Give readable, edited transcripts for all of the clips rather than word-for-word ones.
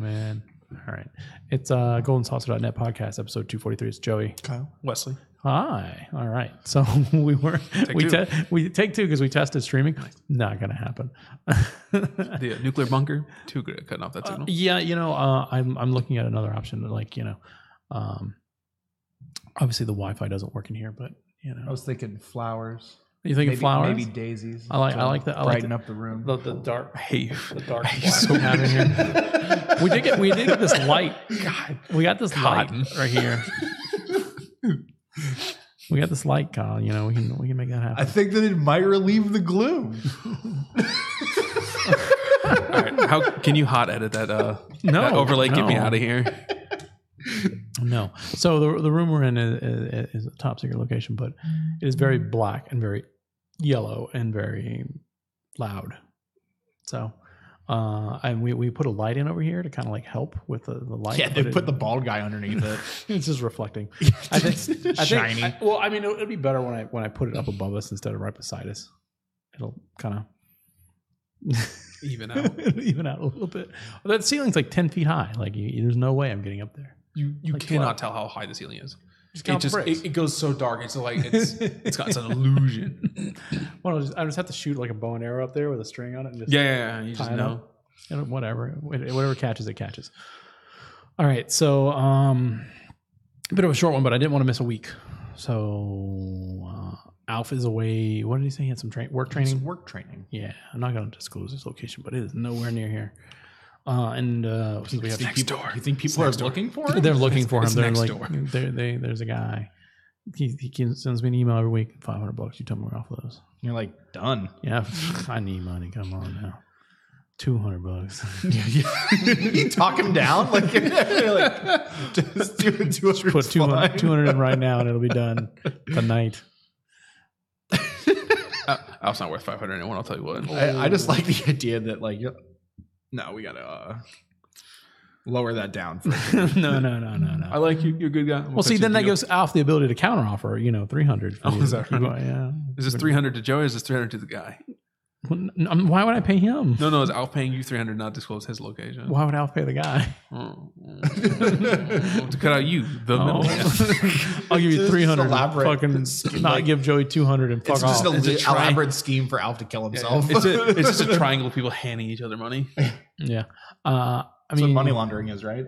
man. All right. It's goldensaucer.net podcast, episode 243. It's Joey. Kyle. Wesley. Hi. All right. So we take two because we tested streaming. Not going to happen. The nuclear bunker. Too good at cutting off that signal. Yeah. I'm looking at another option. Obviously the Wi-Fi doesn't work in here, but I was thinking flowers. You thinking flowers? Maybe daisies. I like that. Brighten up the room. The dark. The dark black we have in here. We did get this light. God, we got this light right here. We got this light, Kyle. We can make that happen. I think that it might relieve the gloom. All right, how can you hot edit that? That overlay. Get me out of here. No. So the room we're in is a top secret location, but it is very black and very yellow and very loud. So, and we put a light in over here to kind of like help with the light. Yeah, they put the bald guy underneath it. It's just reflecting. Shiny. It'll be better when I put it up above us instead of right beside us. It'll kind of even out a little bit. Well, that ceiling's like 10 feet high. Like there's no way I'm getting up there. You like cannot tell how high the ceiling is. It goes so dark. It's like it's an illusion. Well, I just have to shoot like a bow and arrow up there with a string on it. And just You just know. Whatever catches, it catches. All right, so a bit of a short one, but I didn't want to miss a week. So Alf is away. What did he say? He had some work training. Work training. Yeah, I'm not going to disclose his location, but it is nowhere near here. Since we have next door. You think people are looking for him? They're looking for him. They're next like, door. There's a guy. He sends me an email every week. $500. You tell me where off those. You're like, done. Yeah, I need money. Come on now. $200. You talk him down like just do it. Just put 200 in right now, and it'll be done tonight. Alf's not worth 500 anyone. I'll tell you what. I just like the idea that no, we gotta lower that down. No. I like you. You're a good guy. Well, see, then that gives Alf the ability to counteroffer. 300. Is that right? Yeah. Is this 300 to Joey? Or is this 300 to the guy? Why would I pay him? No. Is Alf paying you 300 not disclose his location? Why would Alf pay the guy? To cut out you, the middle. I'll give you 300. Fucking not give Joey 200 and fuck off. It's just an elaborate scheme for Alf to kill himself. Yeah. It's just a triangle of people handing each other money. Yeah. That's what money laundering is, right?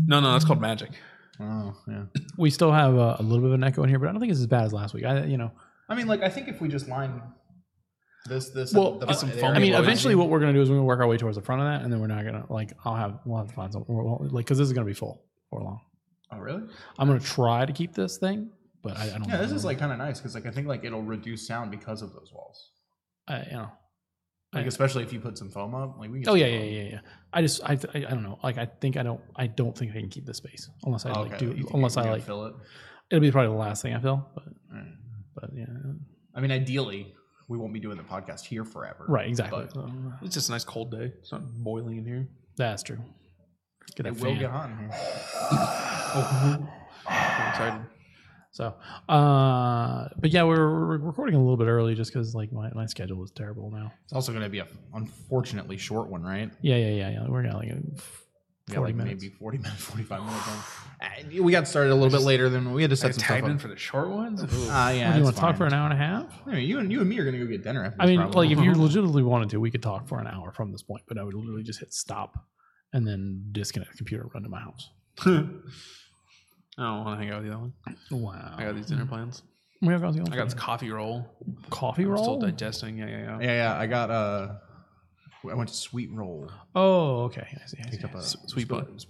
No, that's called magic. Oh, yeah. We still have a little bit of an echo in here, but I don't think it's as bad as last week. I think if we just line this. Well, eventually, what we're gonna do is we're gonna work our way towards the front of that, and then we're not gonna we'll have to find something because this is gonna be full for long. Oh, really? I'm gonna try to keep this thing, but I don't. Yeah, this is kind of nice because I think it'll reduce sound because of those walls. Especially if you put some foam up, we can. Oh yeah. I don't know. I don't think I can keep this space unless I fill it. It'll be probably the last thing I fill, but yeah. Ideally, we won't be doing the podcast here forever. Right, exactly. It's just a nice cold day. It's not boiling in here. That's true. It will get hot in here. I'm excited. So, but yeah, we're recording a little bit early just because my schedule is terrible now. It's also going to be a unfortunately short one, right? Yeah. We're gonna 40 minutes. Maybe 40 minutes, 45 minutes. We got started a little bit later than we had to set some stuff up for the short ones. Yeah, you want to talk for an hour and a half? You and me are going to go get dinner after this. If you legitimately wanted to, we could talk for an hour from this point, but I would literally just hit stop and then disconnect the computer and run to my house. I don't want to hang out with you that one. Wow. I got these dinner plans. I got this coffee roll. Coffee roll? Still digesting. Yeah. I got I went to Sweet Roll. Oh, okay. I see. Picked up a sweet buns.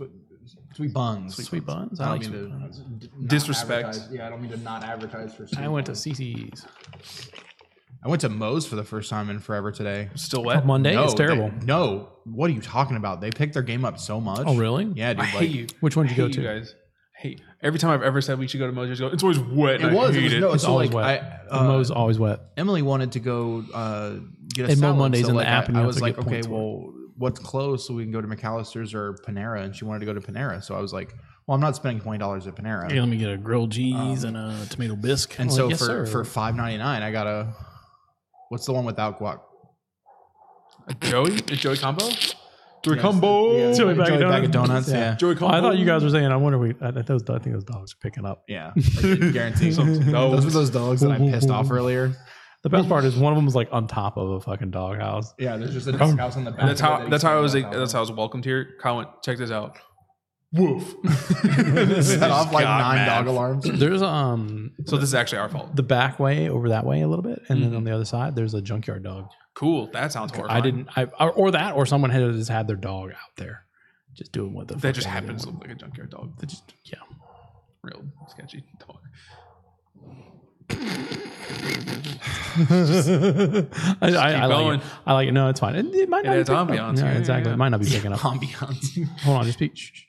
Sweet buns. Sweet buns. I don't mean to disrespect. I don't mean to not advertise for. I went to CC's. I went to Moe's for the first time in forever today. Still wet? Monday? It's terrible. What are you talking about? They picked their game up so much. Oh, really? Yeah, dude. I hate you. Which one did you go to? You guys. Every time I've ever said we should go to Moe's, it's always wet. It's always wet. Moe's always wet. Emily wanted to go get a salad. Mo Mondays in the app, and I was like, okay, well, what's close so we can go to McAllister's or Panera? And she wanted to go to Panera, so I was like, well, I'm not spending $20 at Panera. Hey, let me get a grilled cheese and a tomato bisque. And so for $5.99, I got what's the one without guac? A Joey? A Joey combo? Joey Combo. Yeah, Joey bag of donuts. Yeah. Joey Combo. I thought you guys were saying. I think those dogs are picking up. Yeah. Guaranteed. Those were those dogs that I pissed off earlier. The best part is one of them was like on top of a fucking doghouse. Yeah, there's just a doghouse on the back. That's how I was welcomed here. Kyle went, check this out. Woof. Set off like 9 dog alarms. There's So this is actually our fault. the back way over that way a little bit, and then on the other side there's a junkyard dog. Cool. That sounds horrifying. Or someone had had their dog out there, just doing what the. That just happens to look like a junkyard dog. They just Real sketchy dog. I like it. I like it. No, it's fine. It might not. It's be ambiance. Yeah, exactly. It might not be picking up. Ambiance. Hold on, just speak. Shh.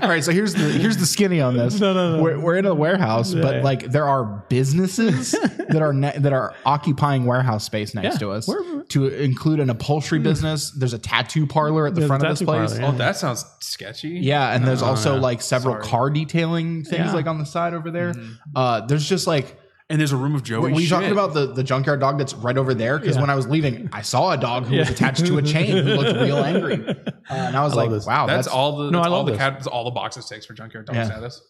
All right, so here's the skinny on this. No. We're in a warehouse, but yeah. like there are businesses that are occupying warehouse space next to us. To include an upholstery business, there's a tattoo parlor at the front of this place. Parlor, yeah. Oh, that sounds sketchy. Yeah, and there's also like several car detailing things like on the side over there. There's just like. And there's a room of Joey. Were you talking about the junkyard dog that's right over there? Because when I was leaving, I saw a dog who was attached to a chain who looked real angry, and I was like, this. "Wow, that's all the I all love the this. all the boxes takes for junkyard dog status.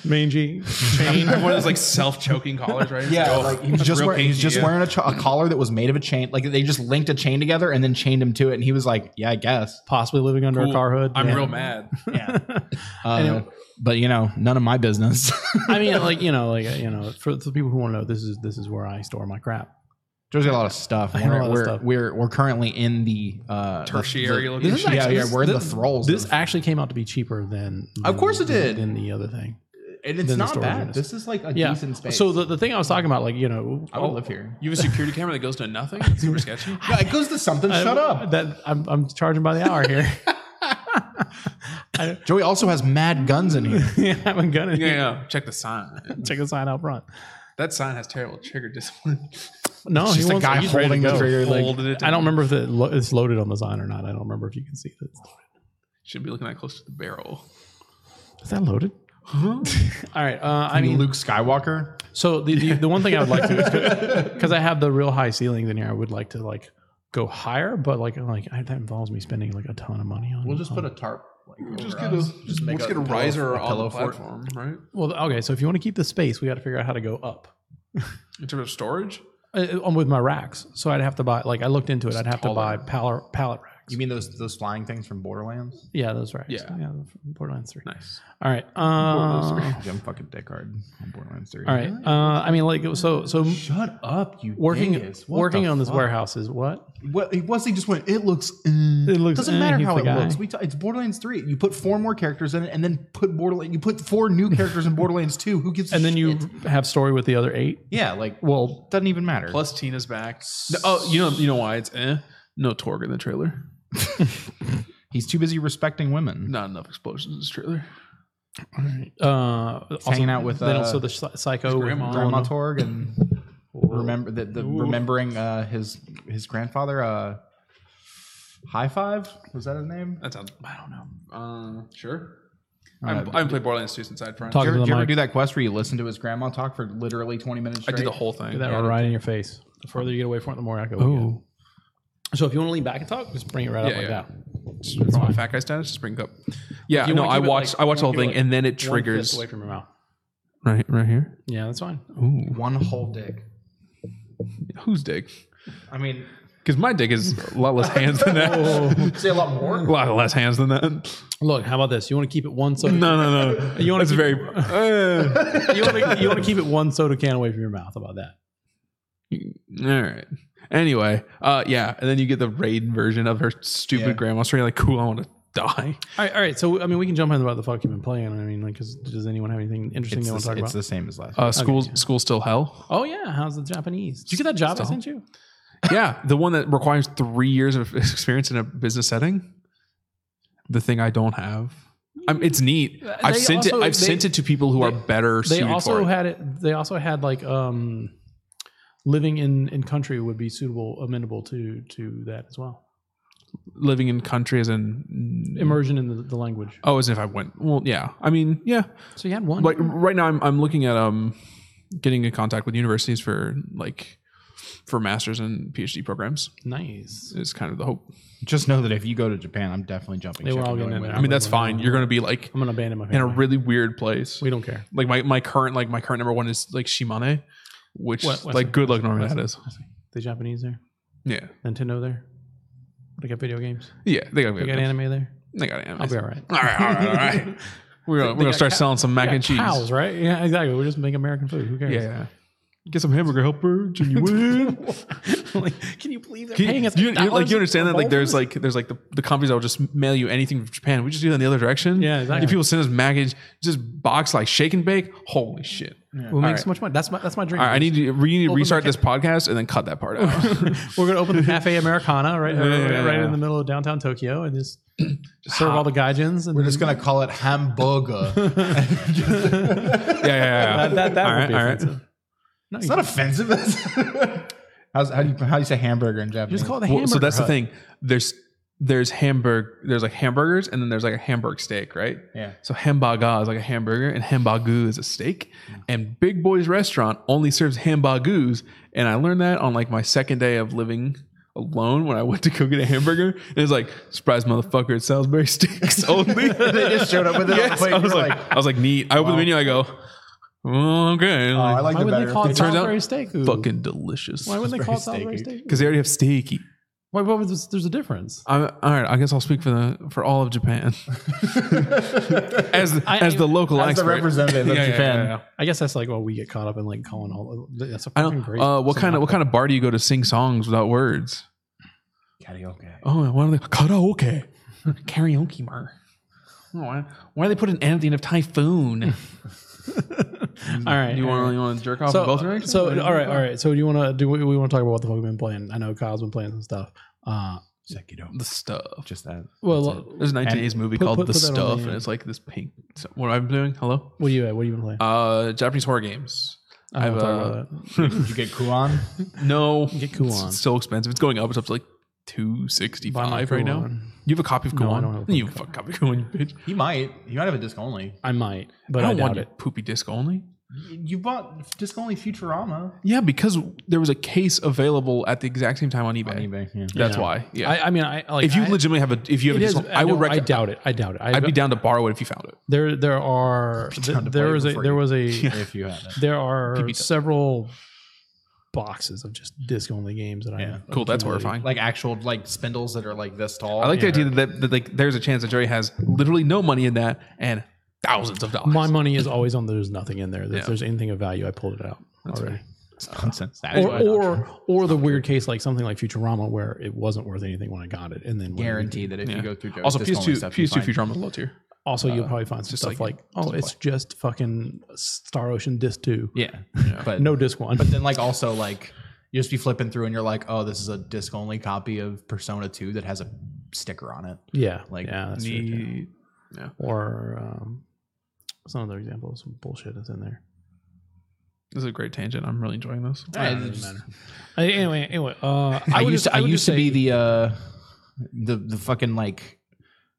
Mangy chain. One of those like self-choking collars, right? Yeah, like, he was just wearing wearing a collar that was made of a chain. Like they just linked a chain together and then chained him to it, and he was like, "Yeah, I guess." Possibly living under a car hood. I'm real mad. Yeah. But none of my business. I mean, for the people who want to know, this is where I store my crap. There's a lot of stuff. We're currently in the tertiary location. We're in the thralls. This actually came out to be cheaper than of course it did. Than the other thing. And it's not bad. Units. This is like a decent space. So the thing I was talking about, I would live here. You have a security camera that goes to nothing? That's super sketchy. Yeah, it goes to something. Shut up. I'm charging by the hour here. Joey also has mad guns in here. Yeah, I have a gun in here. Yeah. Check the sign. Check the sign out front. That sign has terrible trigger discipline. No, it's just a guy holding the trigger. I don't remember if it's loaded on the sign or not. I don't remember if you can see that it's loaded. Should be looking at close to the barrel. Is that loaded? All right. I mean, Luke Skywalker. So the one thing I would like to is because I have the real high ceilings in here, I would like to go higher, but that involves me spending like a ton of money on. We'll just put a tarp. Let's get a riser on the platform, right? Well, okay. So if you want to keep the space, we got to figure out how to go up. In terms of storage, with my racks. So I'd have to buy. I looked into it. I'd have to buy pallet racks. You mean those flying things from Borderlands? Yeah, those racks. Yeah, Borderlands 3. Nice. All right. I'm fucking dickard on Borderlands 3. All right. I mean, so shut up, you working on this fuck? Warehouse is what? Wesley just went. It looks. Doesn't matter how it looks. It's Borderlands 3. You put 4 more characters in it, and then you put 4 new characters in Borderlands 2. Who gives? And then shit? you have story with the other 8. Yeah, doesn't even matter. Plus Tina's back. You know why it's no Torg in the trailer. He's too busy respecting women. Not enough explosions in this trailer. All right. Hanging out with also the psycho Grandma Torg and remembering his grandfather. High Five, was that his name? That sounds. I don't know. Sure. I haven't played Borderlands 2 since Side Front. Did you ever do that quest where you listen to his grandma talk for literally 20 minutes straight? I did the whole thing. Do that right in your face. The further you get away from it, the more I go. So if you want to lean back and talk, just bring it right up like that. From my fat guy status, just bring it up. Yeah, no, I watched the whole thing, and then it triggers away from your mouth. Right here. Yeah, that's fine. Ooh. One whole dick. Whose dick? I mean, because my dick is a lot less hands than that. Say a lot more. A lot less hands than that. Look, how about this? You want to keep it one soda? No. You want to very. You want to keep it one soda can away from your mouth. How about that? All right. Anyway, and then you get the Raiden version of her stupid grandma story. Like, cool, I want to die. All right. So, I mean, we can jump into what the fuck you've been playing. I mean, because does anyone have anything interesting they want to talk about? It's the same as last. School's still hell. Oh yeah, how's the Japanese? Did you get that job I sent you? Yeah, the one that requires 3 years of experience in a business setting. The thing I don't have. It's neat. I've sent it to people who are better suited for it. They also had living in country would be amenable to that as well. Living in country as in immersion in the language. Oh, as if I went. Well, yeah. I mean, yeah. So you had one. Like right now, I'm looking at getting in contact with universities for master's and PhD programs. Nice. Is kind of the hope. Just know that if you go to Japan, I'm definitely jumping. We're all getting in there. I mean, that's fine. You're going to be like, I'm going to abandon my family in a really weird place. We don't care. Like my current number one is like Shimane, which like good luck knowing what that is. The Japanese there. Yeah. Nintendo there. They got video games. Yeah, they got anime there. They got anime. I'll be all right. All right. We're gonna start selling some mac and cheese. Cows, right? Yeah, exactly. We'll just make American food. Who cares? Yeah. Get some hamburger helpers and you win. Can you believe they're paying us? You understand that? Like there's the companies that will just mail you anything from Japan. We just do that in the other direction. Yeah, exactly. If people send us mac, just box like shake and bake. Holy shit. Yeah. We'll make so much money. That's my dream. All right, we need to restart this podcast and then cut that part out. We're gonna open the Cafe Americana right in the middle of downtown Tokyo and just serve all the gaijins. And we're just gonna call it Hambagu. Yeah. That would be offensive. No, it's not offensive. How do you say hamburger in Japanese? Just call it the hamburger. So that's the thing. There's like hamburgers and then there's like a Hamburg steak, right? Yeah. So Hambaga is like a hamburger and Hambagu is a steak. And Big Boy's restaurant only serves Hambagus. And I learned that on like my second day of living alone when I went to go get a hamburger. And it's like, surprise motherfucker, it Salisbury steaks only. They just showed up with it. Yes, I was like, neat. I opened the menu, I go, okay. I like why would they call it Salisbury steak? Fucking delicious. Why would they call it Salisbury steak? Because they already have steaky. Why? There's a difference. All right. I guess I'll speak for all of Japan as the local expert, the representative of Japan. Yeah. I guess that's like what we get caught up in, like calling all. That's a I fucking don't. great. What kind of bar do you go to sing songs without words? Karaoke. Oh, why are they karaoke bar? Oh, why do they put an end at the end of typhoon? All right. You want to jerk off both directions? So all right. So we want to talk about what the fuck we've been playing. I know Kyle's been playing some stuff. Sekiro. The Stuff. Just that. Well, there's a 1980s movie called The Stuff, and it's like this pink. So what have I been doing? Hello. What have you been playing? Japanese horror games. Did you get Kuon? No, get Kuon. It's still expensive. It's going up. It's up to like $265 right now. You have a copy of Kuon? No, I don't have you have a fucking copy of Kuon, you bitch. He might have a disc only. I might, but I don't doubt want it. Poopy disc only. You bought disc only Futurama. Yeah, because there was a case available at the exact same time on eBay. Yeah. That's why. Yeah. I mean, if you legitimately have a disc only, I would recommend. I doubt it. I'd be down to borrow it if you found it. There are several boxes of just disc only games that I have. Cool. That's horrifying. Like actual like spindles that are like this tall. I like the idea that like there's a chance that Jerry has literally no money in that and thousands of dollars. My money is always on there's nothing in there. If there's anything of value, I pulled it out already. It's nonsense. Or the weird case like something like Futurama where it wasn't worth anything when I got it, and then guarantee that if you go through also PS2 Futurama is low tier. Also, you'll probably find some stuff like it's just fucking Star Ocean Disc 2. Yeah. But no Disc 1. But then like also like you just be flipping through and you're like, oh, this is a disc only copy of Persona 2 that has a sticker on it. Yeah. Like that's true. Yeah. Or some other examples of bullshit is in there. This is a great tangent. I'm really enjoying this. Doesn't matter. Anyway, I used to be the fucking like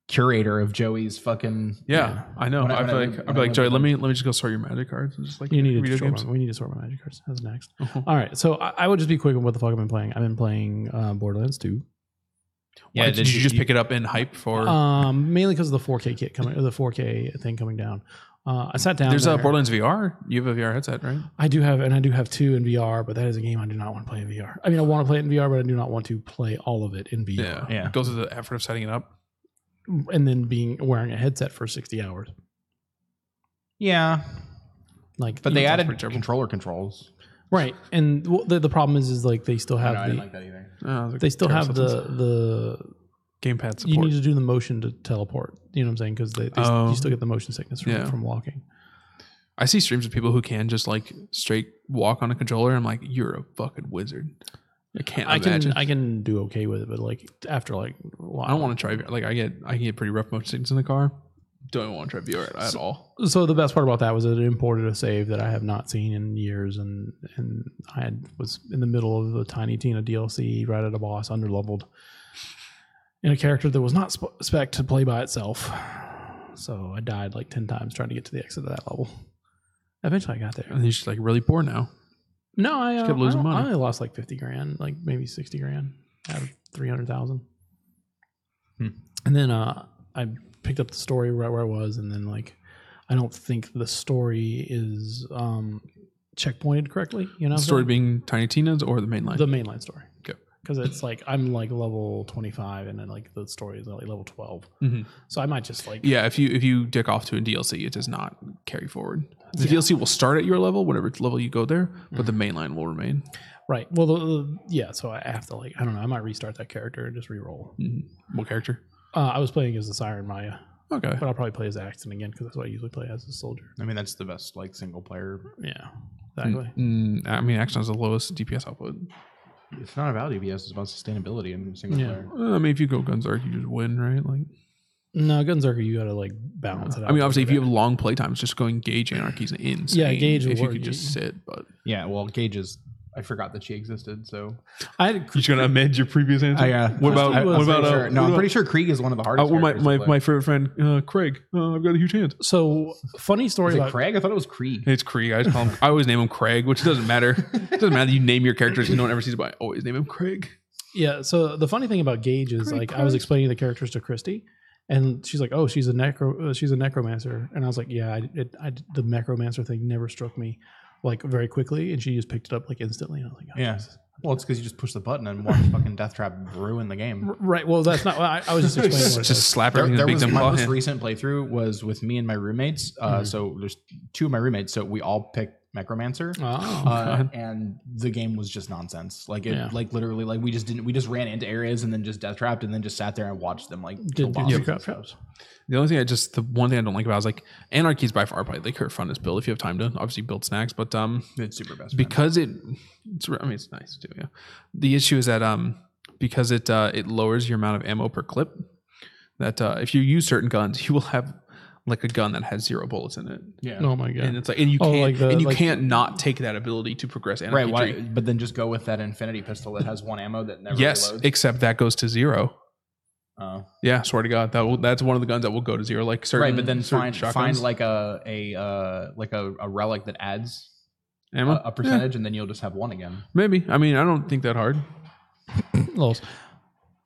curator of Joey's fucking I know. I'd be like Joey, let me just go sort your magic cards and just like you need to sort we need to sort my magic cards. That's next. All right, so I would just be quick on what the fuck I've been playing. I've been playing Borderlands 2. Yeah, did you just pick it up in hype for? Mainly because of the 4K kit coming, or the 4K thing coming down. I sat down. There's a Borderlands VR. You have a VR headset, right? I do have 2 in VR, but that is a game I do not want to play in VR. I mean, I want to play it in VR, but I do not want to play all of it in VR. Yeah. It goes to the effort of setting it up. And then wearing a headset for 60 hours. Yeah. But they added controller controls. Right. And the problem is like they still have I didn't like that either. They still have the gamepad support. You need to do the motion to teleport. You know what I'm saying? Because you still get the motion sickness from walking. I see streams of people who can just like straight walk on a controller. I'm like, you're a fucking wizard. I can't imagine. I can do okay with it, but like after like a while, I don't want to try. Like I get pretty rough motion sickness in the car. Don't want to try VR at all. So the best part about that was that it imported a save that I have not seen in years, and I was in the middle of the Tiny Tina DLC, right at a boss, underleveled, in a character that was not spec to play by itself. So I died like 10 times trying to get to the exit of that level. Eventually, I got there. And he's just like really poor now. No, I kept losing money. I only lost like 50 grand, like maybe 60 grand out of 300,000. And then I picked up the story right where I was, and then like I don't think the story is checkpointed correctly. You know, the story being Tiny Tina's or the mainline? The mainline story. Okay. Because it's like I'm like level 25, and then like the story is like level 12. So I might just like if you dick off to a DLC, it does not carry forward. The DLC will start at your level, whatever level you go there, but the mainline will remain. Right. Well, so I have to like I don't know. I might restart that character and just re-roll. What character? I was playing as the Siren Maya. Okay. But I'll probably play as Axton again because that's what I usually play as a soldier. I mean, that's the best like single player. Yeah. Exactly. I mean, Axton has the lowest DPS output. It's not about DPS. It's about sustainability in single player. I mean, if you go Gunzark, you just win, right? Like. No, Gunzarker, you gotta like balance it out. I mean, obviously, if you have long play times, just going Gauge Anarchy's insane. Yeah, Gauge will if work. You could just sit, but well, Gauge is. I forgot that she existed, so you're gonna amend your previous answer. What about? Sure. I'm pretty sure Krieg is one of the hardest. My favorite friend, Craig. I've got a huge hand. So funny story. Is it Craig? I thought it was Krieg. It's Krieg. I just call him. I always name him Craig, which doesn't matter. It doesn't matter. You name your characters. No one ever sees it, but I always name him Craig. Yeah. So the funny thing about Gauge is I was explaining the characters to Christy. And she's like, "Oh, she's a necromancer," and I was like, "Yeah, the necromancer thing never struck me like very quickly," and she just picked it up like instantly. And I was like, "Oh, yeah." Jesus. Well, it's because you just push the button and watch fucking Death Trap ruin the game. Right. Well, that's not. I was just explaining. What just slap everything. My most recent playthrough was with me and my roommates. So there's two of my roommates. So we all picked Necromancer. And the game was just nonsense. Like like literally, like we just ran into areas and then just death trapped and then just sat there and watched them like kill bosses. The only thing the one thing I don't like about it is like Anarchy is by far probably like her funnest build if you have time to obviously build snacks, but it's super best because it's nice too. Yeah. The issue is that because it lowers your amount of ammo per clip. That if you use certain guns, you will have like a gun that has 0 bullets in it. Yeah. Oh my god. And it's like, and you can't not take that ability to progress Anarchy. Right. But then just go with that infinity pistol that has 1 ammo that never reloads. Except that goes to 0. Oh. Yeah, swear to God, that's one of the guns that will go to 0. Like certain, right, but then find shotguns. like a relic that adds ammo, a percentage, and then you'll just have 1 again. Maybe. I mean, I don't think that hard.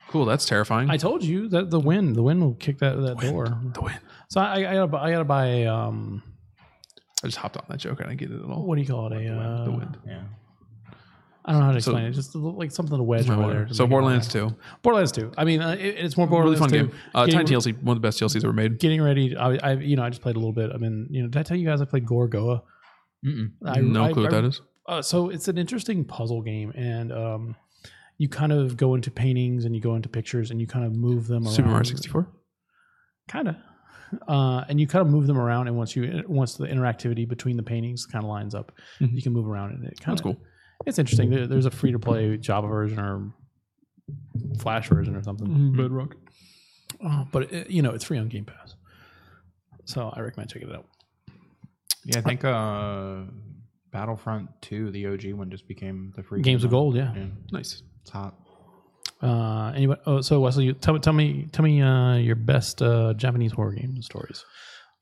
Cool, that's terrifying. I told you that the wind will kick that door. The wind. So I gotta buy a I just hopped on that joke. I didn't get it at all. What do you call it? The wind. Yeah. I don't know how to explain it. Just like something to wedge over there. So Borderlands 2. Borderlands 2. I mean, it's more Borderlands really fun 2. Game. Tiny TLC, one of the best TLCs ever made. Getting ready. I just played a little bit. I mean, did I tell you guys I played Gorgoa? No clue what that is. So it's an interesting puzzle game, and you kind of go into paintings and you go into pictures and you kind of move them around. Super Mario 64? Kind of. And you kind of move them around, and once the interactivity between the paintings kind of lines up, you can move around, and that's cool. It's interesting. There's a free-to-play Java version or Flash version or something. Bedrock. But it's free on Game Pass, so I recommend checking it out. Yeah, I think Battlefront 2, the OG one, just became the free Games of Gold. Yeah, nice. It's hot. Anybody? Oh, so Wesley, tell me your best Japanese horror game stories.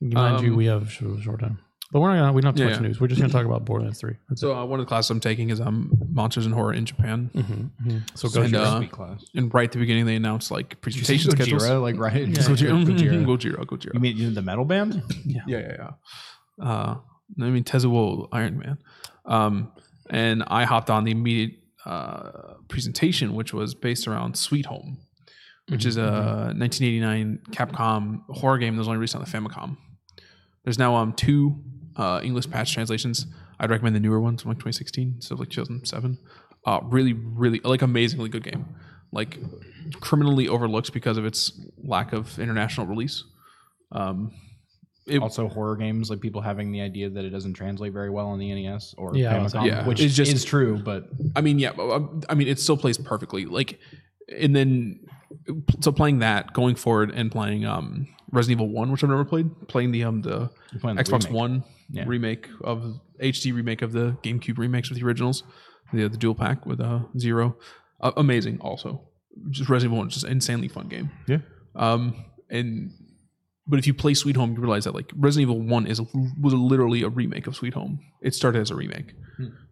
Mind you, we have short time, but we don't have too much news. We're just going to talk about Borderlands 3. One of the classes I'm taking is Monsters and Horror in Japan. So go to class. And right at the beginning, they annount like presentation schedules. Like right, Gojira. You mean the metal band? Yeah. I mean Tezuo Iron Man. And I hopped on the immediate presentation, which was based around Sweet Home, which is a 1989 Capcom horror game that was only released on the Famicom. There's now 2 English patch translations. I'd recommend the newer ones from like 2016, so like 2007. Really, really like amazingly good game. Like criminally overlooked because of its lack of international release. Also, horror games, like people having the idea that it doesn't translate very well on the NES or Famicom, which is true. But I mean, it still plays perfectly. Like, and then so playing that, going forward, and playing Resident Evil 1, which I've never played. Playing the Xbox One remake of HD remake of the GameCube remakes with the originals, the dual pack with Zero, amazing. Also, just Resident Evil 1, just insanely fun game. Yeah. And But if you play Sweet Home, you realize that like Resident Evil 1 was literally a remake of Sweet Home. It started as a remake.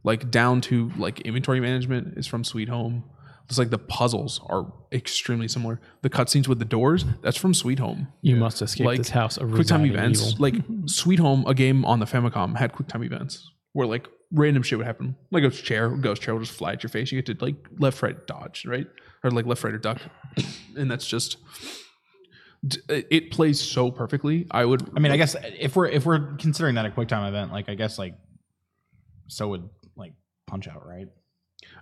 Like down to like inventory management is from Sweet Home. It's like the puzzles are extremely similar. The cutscenes with the doors, that's from Sweet Home. You must escape like, this house of QuickTime events. Evil. Like Sweet Home, a game on the Famicom, had QuickTime events where like random shit would happen. Like a ghost chair will just fly at your face. You get to like left, right, dodge, right? Or like left, right, or duck. And that's just... It plays so perfectly. I guess if we're considering that a QuickTime event, like I guess like so would like Punch Out, right?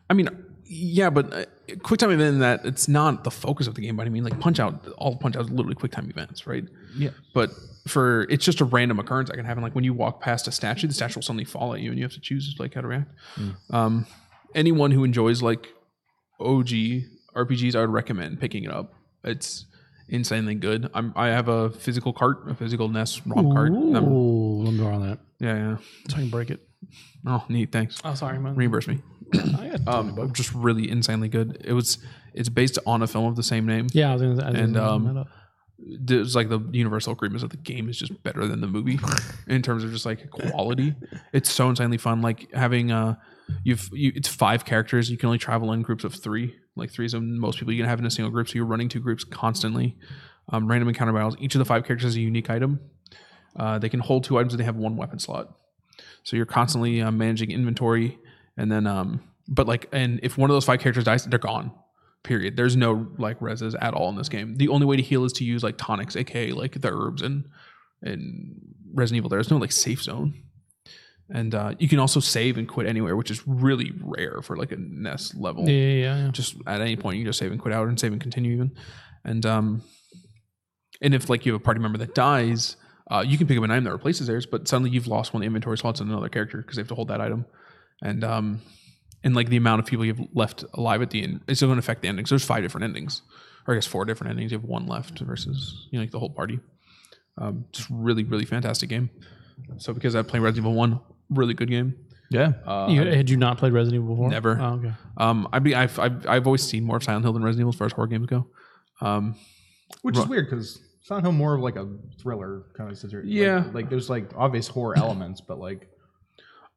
I mean, yeah, but QuickTime event in that it's not the focus of the game. But I mean, like Punch Out, all Punch Out is literally QuickTime events, right? Yeah. But it's just a random occurrence that can happen. Like when you walk past a statue, the statue will suddenly fall at you, and you have to choose like how to react. Anyone who enjoys like OG RPGs, I would recommend picking it up. It's insanely good. I have a physical cart, a physical NES ROM cart. Ooh, let me borrow that. Yeah. So I can break it. Oh, neat. Thanks. Oh, sorry, man. Reimburse me. Just really insanely good. It's based on a film of the same name. Yeah, I was gonna there's like the universal agreement that the game is just better than the movie in terms of just like quality. It's so insanely fun. Like having it's 5 characters. You can only travel in groups of 3. Like 3 is most people you can have in a single group. So you're running 2 groups constantly. Random encounter battles. Each of the 5 characters has a unique item. They can hold 2 items and they have 1 weapon slot. So you're constantly managing inventory. And then, and if one of those 5 characters dies, they're gone. Period. There's no like reses at all in this game. The only way to heal is to use like tonics, aka like the herbs and Resident Evil. There's no like safe zone. And you can also save and quit anywhere, which is really rare for like a NES level. Yeah. Just at any point, you can just save and quit out and save and continue even. And if like you have a party member that dies, you can pick up an item that replaces theirs, but suddenly you've lost 1 inventory slots on another character because they have to hold that item. And like the amount of people you've left alive at the end, it's going to affect the endings. There's 5 different endings, or I guess 4 different endings. You have 1 left versus like the whole party. Just really, really fantastic game. So because I played Resident Evil 1, really good game. Yeah. Had you not played Resident Evil before? Never. Oh, okay. I've always seen more of Silent Hill than Resident Evil as far as horror games go. Which is weird because Silent Hill more of like a thriller kind of situation. Yeah. Like there's like obvious horror elements, but like.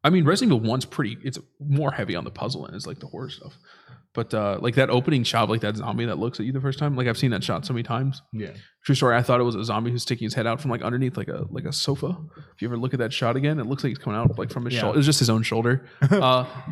I mean, Resident Evil 1's it's more heavy on the puzzle and it's like the horror stuff. But like that opening shot of like that zombie that looks at you the first time, like I've seen that shot so many times. Yeah. True story. I thought it was a zombie who's sticking his head out from like underneath like a sofa. If you ever look at that shot again, it looks like he's coming out like from his shoulder. It's just his own shoulder.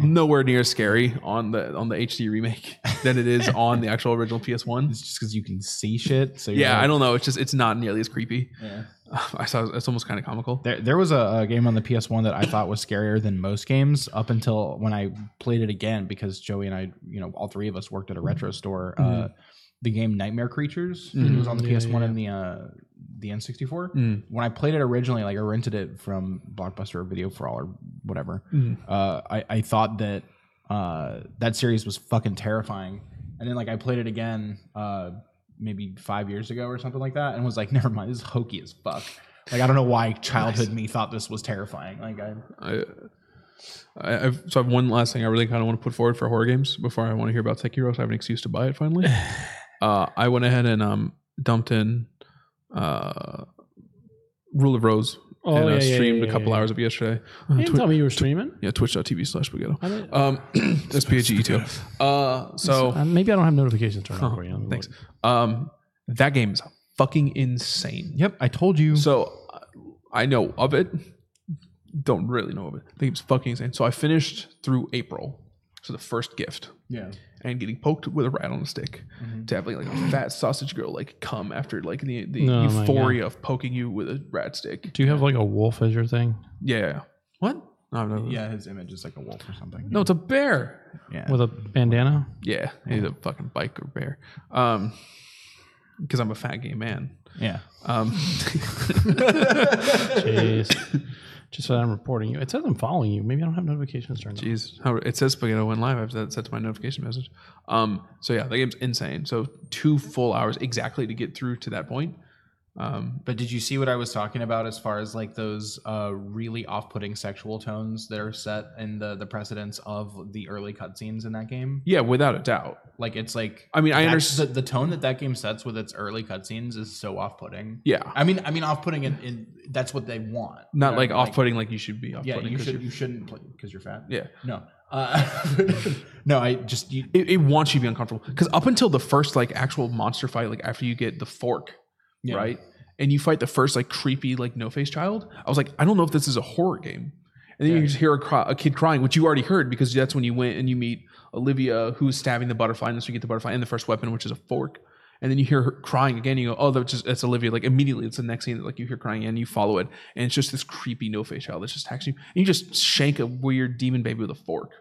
Nowhere near as scary on the HD remake than it is on the actual original PS1. It's just because you can see shit. So I don't know. It's not nearly as creepy. Yeah. I saw it's almost kind of comical. There was a game on the PS1 that I thought was scarier than most games up until when I played it again because Joey and I, all 3 of us worked at a retro store. The game Nightmare Creatures. It was on the PS1 and the N64. When I played it originally, like I rented it from Blockbuster or Video for All or whatever. I thought that that series was fucking terrifying, and then like I played it again. Maybe 5 years ago or something like that, and was like, never mind, this is hokey as fuck. Like I don't know why childhood me thought this was terrifying. Like I have one last thing I really kind of want to put forward for horror games before I want to hear about Sekiro, so I have an excuse to buy it finally. I went ahead and dumped in Rule of Rose. And streamed a couple hours of yesterday. You didn't tell me you were streaming? Yeah, twitch.tv/Spaghetto. SPAGETO. So maybe I don't have notifications turned on for you. Thanks. That game is fucking insane. Yep, I told you. So I know of it. Don't really know of it. The game's fucking insane. So I finished through April. So the first gift. Yeah. And getting poked with a rat on a stick to have like a fat sausage girl like come after like the euphoria of poking you with a rat stick. Do you have like a wolf as your thing? Yeah. What? No. Yeah, his image is like a wolf or something. No, it's a bear. Yeah. With a bandana? Yeah. He's a fucking bike or bear. Because I'm a fat gay man. Yeah. Jeez. Just so I'm reporting you. It says I'm following you. Maybe I don't have notifications turned on. Jeez. It says Spaghetto went live. I've set to my notification message. So yeah, the game's insane. So 2 full hours exactly to get through to that point. But did you see what I was talking about as far as like those really off-putting sexual tones that are set in the precedence of the early cutscenes in that game? Yeah, without a doubt. Like it's like I mean, I understand the tone that game sets with its early cutscenes is so off-putting. Yeah, I mean off-putting in that's what they want. Not like off-putting like you should be off-putting. Yeah, you shouldn't play because you're fat. Yeah, no. No, it wants you to be uncomfortable because up until the first like actual monster fight, like after you get the fork, right? And you fight the first like creepy like no-face child, I was like, I don't know if this is a horror game. And then you just hear a kid crying, which you already heard because that's when you went and you meet Olivia, who's stabbing the butterfly, and then so you get the butterfly and the first weapon, which is a fork. And then you hear her crying again. You go, oh, that's Olivia. Like immediately, it's the next scene that like you hear crying and you follow it, and it's just this creepy no-face child that's just attacking you. And you just shank a weird demon baby with a fork.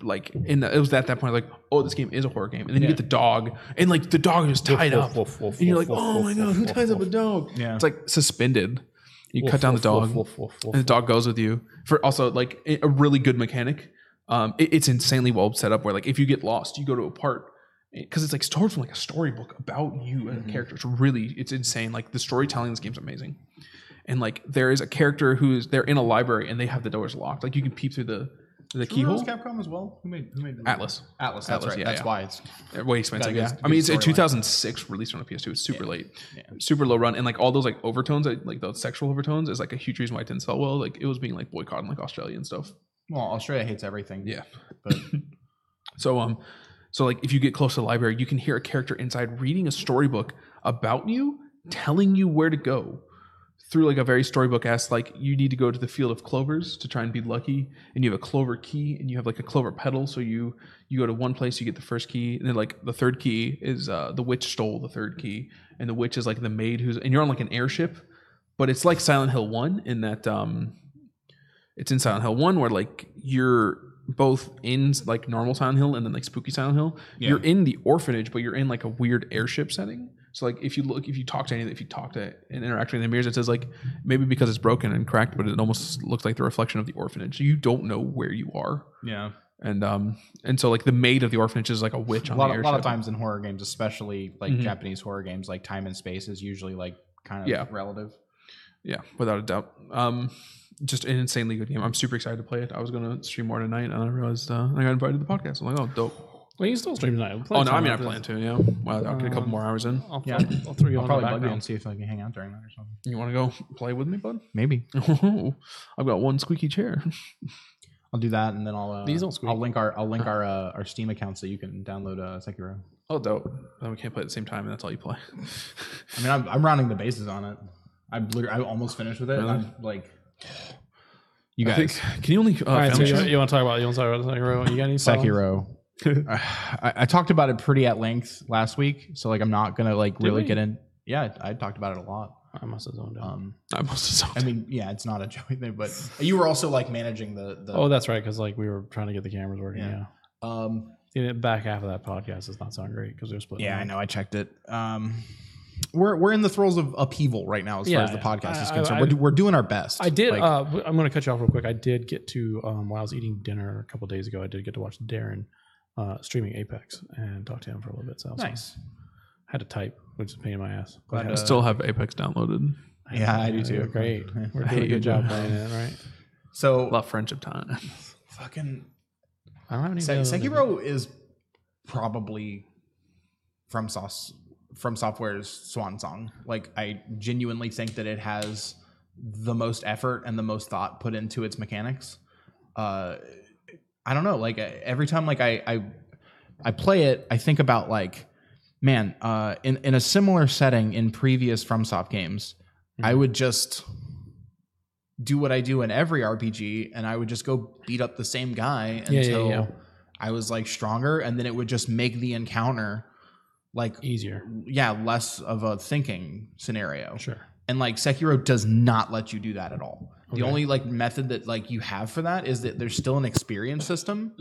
Like it was at that point like, oh, this game is a horror game. And then you get the dog, and like the dog is tied up, and you're like, oh my god, who ties up a dog? Yeah, it's like suspended. You cut down the dog, and the dog goes with you. For also like a really good mechanic. It's insanely well set up where like if you get lost, you go to a part because it's like stored from like a storybook about you and the character. It's insane. Like the storytelling in this game's amazing. And like there is a character they're in a library and they have the doors locked. Like you can peep through the keyhole. Capcom as well. Who made Atlas? That's right. Yeah, that's why it's way expensive. Yeah, I mean it's a 2006 release on a PS2. It's super late, super low run, and like all those like overtones, like those sexual overtones, is like a huge reason why it didn't sell well. Like it was being like boycotted in like Australia and stuff. Well, Australia hates everything. Yeah, but so like if you get close to the library, you can hear a character inside reading a storybook about you, telling you where to go. Through like a very storybook-esque, like you need to go to the field of clovers to try and be lucky, and you have a clover key and you have like a clover petal, so you go to one place, you get the first key, and then like the third key is the witch stole the third key, and the witch is like the maid and you're on like an airship, but it's like Silent Hill 1 in that it's in Silent Hill 1 where like you're both in like normal Silent Hill and then like spooky Silent Hill. You're in the orphanage, but you're in like a weird airship setting. So like if you talk to an interaction in the mirrors, it says like maybe because it's broken and cracked, but it almost looks like the reflection of the orphanage. So you don't know where you are. Yeah. And so like the maid of the orphanage is like a witch on the airship. A lot of times in horror games, especially like Japanese horror games, like time and space is usually like kind of relative. Yeah, without a doubt. Just an insanely good game. I'm super excited to play it. I was gonna stream more tonight, and I realized I got invited to the podcast. I'm like, oh, dope. Well, you can still stream tonight. I plan to. Yeah, well, I'll get a couple more hours in. I'll throw you on probably the bug you and see if I can hang out during that or something. You want to go play with me, bud? Maybe. I've got one squeaky chair. I'll do that, and then I'll link our Steam account so you can download Sekiro. Oh, dope! Then we can't play at the same time, and that's all you play. I mean, I'm rounding the bases on it. I almost finished with it. Really? And I'm like, you guys, can you only? All right, so you want to talk about Sekiro? You got any Sekiro? I talked about it pretty at length last week, so like I'm not gonna like really get in. Yeah, I talked about it a lot. I must have zoned out. I mean, yeah, it's not a Joey thing, but you were also like managing the. Oh, that's right, because like we were trying to get the cameras working. Yeah. The back half of that podcast does not sound great because we were split. Yeah, I know. I checked it. We're in the throes of upheaval right now as far as the podcast is concerned. We're doing our best. I did. I'm going to cut you off real quick. I did get to while I was eating dinner a couple days ago. I did get to watch Darren streaming Apex and talk to him for a little bit. So nice. Had to type, which is a pain in my ass. But I still have Apex downloaded. Yeah, I do too. Great. We're doing a good job playing it, right? So love friendship time. Fucking. I don't have any. Sekiro is probably From Software's swan song. Like I genuinely think that it has the most effort and the most thought put into its mechanics. I don't know. Like every time like I play it, I think about like, man, in a similar setting in previous FromSoft games, I would just do what I do in every RPG, and I would just go beat up the same guy until I was like stronger, and then it would just make the encounter like easier. Yeah, less of a thinking scenario. Sure. And like Sekiro does not let you do that at all. The only like method that like you have for that is that there's still an experience system,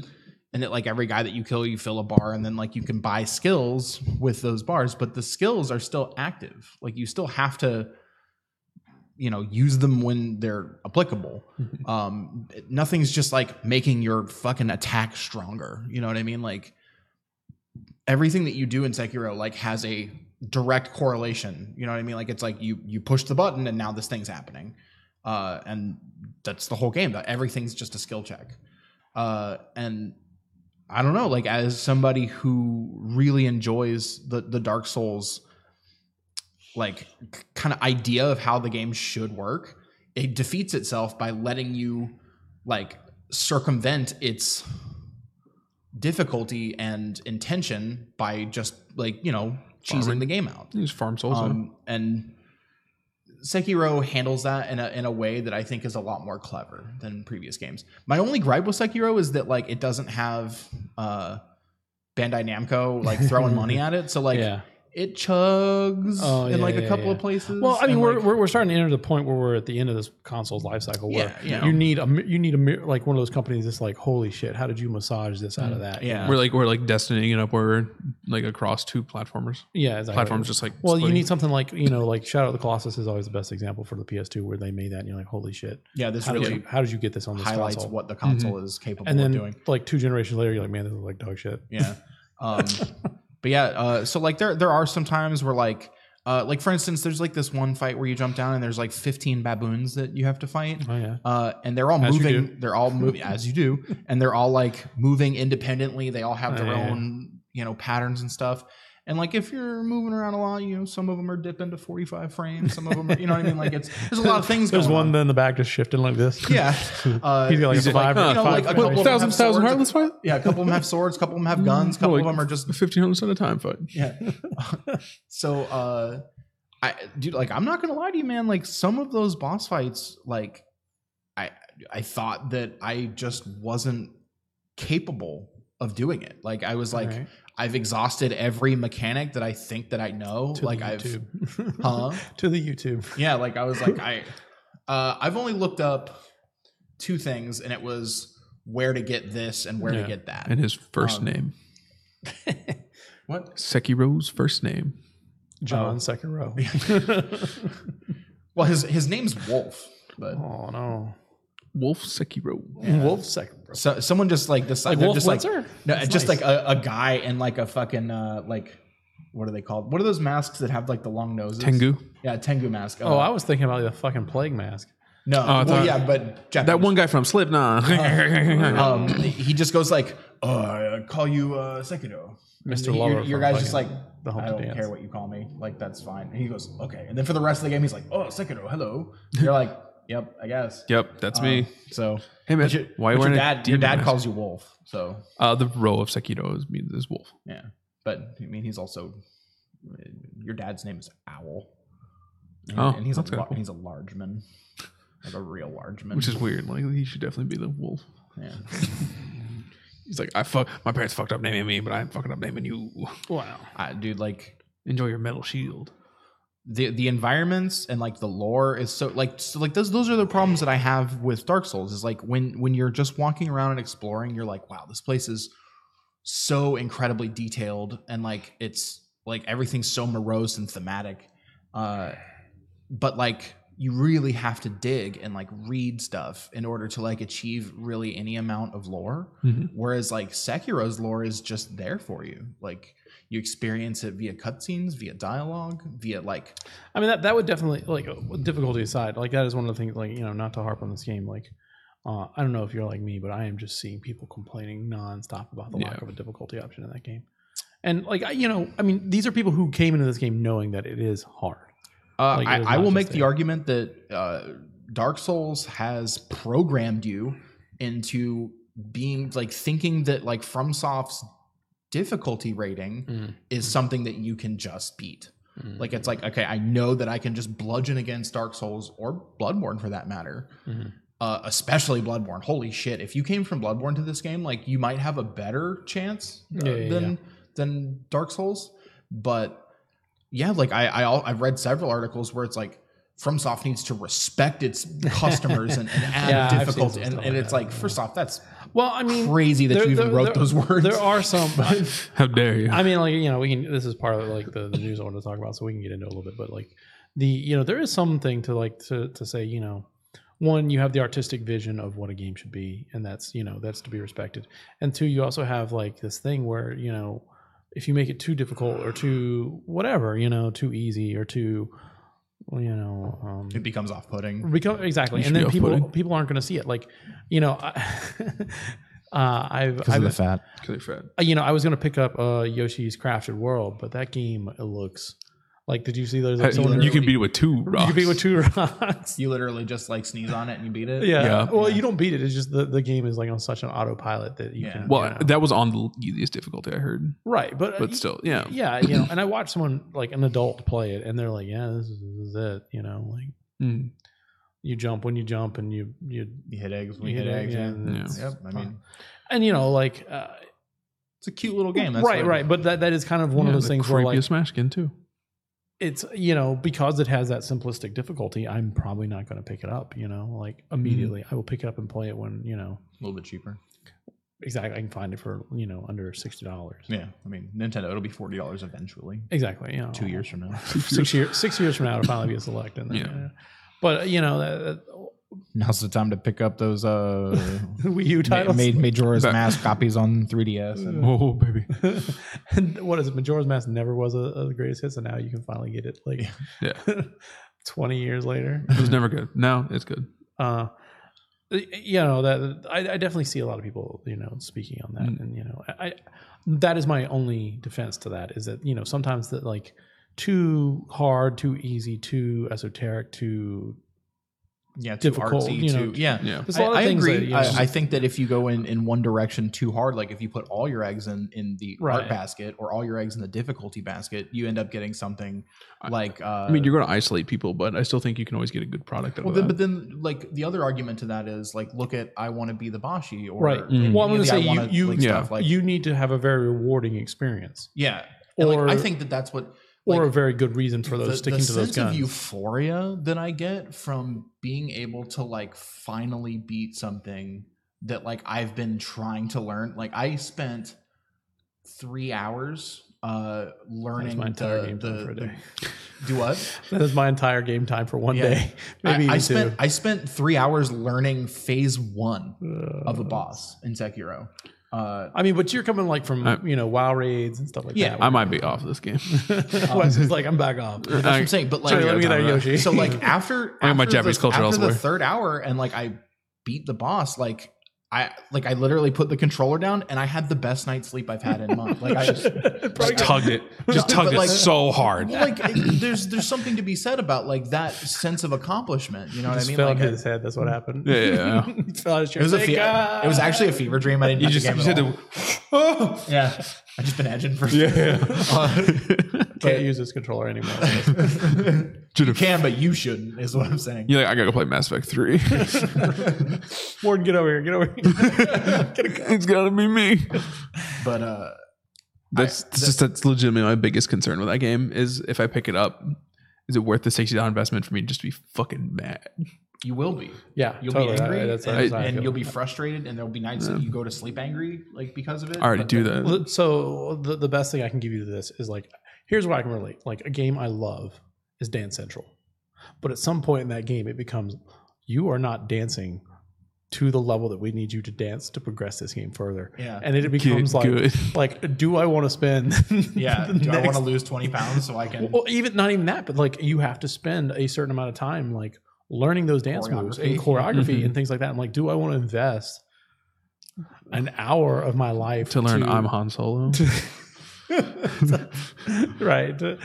and that like every guy that you kill, you fill a bar, and then like you can buy skills with those bars, but the skills are still active. Like you still have to, use them when they're applicable. Nothing's just like making your fucking attack stronger. You know what I mean? Like everything that you do in Sekiro like has a direct correlation. You know what I mean? Like it's like you push the button and now this thing's happening. And that's the whole game. That everything's just a skill check. And I don't know, like as somebody who really enjoys the Dark Souls like kind of idea of how the game should work, it defeats itself by letting you like circumvent its difficulty and intention by just like, you know, cheesing the game out. You just farm souls. And Sekiro handles that in a way that I think is a lot more clever than previous games. My only gripe with Sekiro is that like it doesn't have Bandai Namco like throwing money at it. So like it chugs in like a couple of places. Well, I mean, we're starting to enter the point where we're at the end of this console's life cycle where you need a like one of those companies that's like, holy shit, how did you massage this out of that? Yeah, we're like destinying it up where like across two platformers. Yeah, exactly. Platforms just like splitting. You need something like, you know, like Shadow of the Colossus is always the best example for the PS2 where they made that and you're like, holy shit. Yeah, this how did you get this on this highlights console? What the console is capable and then, of doing. Like 2 generations later, you're like, man, this is like dog shit. Yeah. But yeah, so like there are some times where like for instance, there's like this one fight where you jump down and there's like 15 baboons that you have to fight. Oh yeah. And they're all moving. They're all moving as you do, and they're all like moving independently. They all have their own, you know, patterns and stuff. And like if you're moving around a lot, you know, some of them are dipping to 45 frames. Some of them, are, you know what I mean? Like there's a lot of things. There's one in the back just shifting like this. Yeah, he's got like a five. You know, like a couple of them have thousand heartless fight. Yeah, a couple of them have swords. A couple of them have guns. A couple of them are just 1500 at a time fight. Yeah. So, dude, like I'm not gonna lie to you, man. Like some of those boss fights, like I thought that I just wasn't capable of doing it. Like I was like, I've exhausted every mechanic that I think that I know. To like the I've, YouTube. To the YouTube. Yeah. Like I was like, I've only looked up 2 things, and it was where to get this and where to get that. And his first name. What? Sekiro's first name. John Sekiro. Well, his name's Wolf. But oh no. Wolf Sekiro. Yeah. Wolf Sekiro. So someone just like decided like Wolf just Blitzer? like no, that's just nice. like a guy in like a fucking like what are they called? What are those masks that have like the long noses? Tengu. Yeah, Tengu mask. I was thinking about the fucking plague mask. No, well, yeah, but Japanese. That one guy from Slipknot. He just goes like, I call you Sekiro. Mr. Lover. Your guy's just like, I don't care what you call me. Like, that's fine. And he goes, okay. And then for the rest of the game, he's like, oh, Sekiro, hello. You're like, yep, I guess. Yep, that's me. So, hey man, why your dad calls you Wolf. So, the role of Sekiro is Wolf. Yeah, but I mean, he's also your dad's name is Owl. And he's a large man, like a real large man, which is weird. Like he should definitely be the wolf. Yeah. He's like, my parents fucked up naming me, but I'm fucking up naming you. Wow, dude, like enjoy your metal shield. The environments and like the lore is so those are the problems that I have with Dark Souls. Is like when you're just walking around and exploring, you're like, wow, this place is so incredibly detailed, and like it's like everything's so morose and thematic. But like you really have to dig and like read stuff in order to like achieve really any amount of lore. Mm-hmm. Whereas like Sekiro's lore is just there for you. Like you experience it via cutscenes, via dialogue, via like. I mean that would definitely, like, difficulty aside, like that is one of the things, like, you know, not to harp on this game, like I don't know if you're like me, but I am just seeing people complaining nonstop about the lack of a difficulty option in that game. And like, you know, I mean, these are people who came into this game knowing that it is hard. Like, I will make the argument that Dark Souls has programmed you into being like thinking that like FromSoft's difficulty rating is something that you can just beat. Like it's like, okay, I know that I can just bludgeon against Dark Souls or Bloodborne for that matter. Especially Bloodborne. Holy shit! If you came from Bloodborne to this game, like you might have a better chance than Dark Souls, but. Yeah, like I've read several articles where it's like FromSoft needs to respect its customers and add difficulty, and it's like, first off, that's crazy that you even wrote those words. There are some. How dare you? I mean, like, you know, we can. This is part of like the news I want to talk about, so we can get into it a little bit. But like there is something to like to say, you know, one, you have the artistic vision of what a game should be, and that's to be respected. And two, you also have like this thing where, you know, if you make it too difficult or too whatever, too easy or too, it becomes off-putting. Exactly, and then people aren't going to see it. Like, because of the fat. I was going to pick up Yoshi's Crafted World, but that game, it looks like. Did you see those? You can beat it with 2 rocks. You can beat it with 2 rocks. You literally just like sneeze on it and you beat it. Yeah. Well, you don't beat it. It's just the game is like on such an autopilot that you can. Well, that was on the easiest difficulty I heard. Right, but still, yeah. Yeah, and I watched someone like an adult play it, and they're like, "Yeah, this is it." You jump when you jump, and you hit eggs when you hit eggs. Yep. I mean, and it's a cute little game. That's right. But that is kind of one of those things where like Smash skin too. It's because it has that simplistic difficulty. I'm probably not going to pick it up. Immediately. I will pick it up and play it when a little bit cheaper. Exactly, I can find it for under $60. Yeah, I mean Nintendo, it'll be $40 eventually. Exactly, 2 years from now, 6 years from now, it'll finally be a select. And then, but now's the time to pick up those Wii U titles. Majora's Mask copies on 3DS. Oh baby! And what is it? Majora's Mask never was a greatest hit, so now you can finally get it. 20 years later. It was never good. Now it's good. That I definitely see a lot of people, speaking on that, and that is my only defense to that is that sometimes that like too hard, too easy, too esoteric, too difficult. Too artsy, There's a lot of things. I agree. I think that if you go in one direction too hard, like if you put all your eggs in the art basket or all your eggs in the difficulty basket, you end up getting something like. I mean, you're going to isolate people, but I still think you can always get a good product out of that. But then, like the other argument to that is like, look at I want to be the Bashi, or right. Well, I'm going to say you need to have a very rewarding experience. Yeah, or I think that's what. Or a very good reason for sticking to those guns. The sense of euphoria that I get from being able to like finally beat something that like I've been trying to learn. Like I spent 3 hours learning my entire game time for a day. Do what? That is my entire game time for one day. Maybe I spent 3 hours learning phase 1 of a boss in Sekiro. I mean, but you're coming like from WoW raids and stuff like that. I might be off this game. Wesley's like, I'm back off. That's what I'm saying. But like, let me get that Yoshi. So like after my Japanese culture after elsewhere. the 3rd hour and like I beat the boss, like I literally put the controller down and I had the best night's sleep I've had in months. Like I just tugged it so hard. Well, like there's something to be said about like that sense of accomplishment. You know what I mean? Fell like in his head. That's what happened. Yeah. He fell out of his chair. It was actually a fever dream. I didn't. Yeah. I just been edging for. Can't use this controller anymore. You can, but you shouldn't. Is what I'm saying. You're like, I gotta play Mass Effect 3. Morgan, get over here. Get over here. It's gotta be me. But that's legitimately my biggest concern with that game is if I pick it up, is it worth the $60 investment for me just to be fucking mad? You will be. Yeah, you'll be angry, and you'll be frustrated, and there'll be nights that you go to sleep angry, like because of it. I already do that. So the best thing I can give you to this is like, here's what I can relate. Like a game I love is Dance Central, but at some point in that game, it becomes you are not dancing to the level that we need you to dance to progress this game further. Yeah, and it becomes like, do I want to spend? Do I want to lose 20 pounds so I can? Well, not even that, but like you have to spend a certain amount of time like learning those dance moves and choreography and things like that. I'm like, do I want to invest an hour of my life to learn I'm Han Solo? Right. To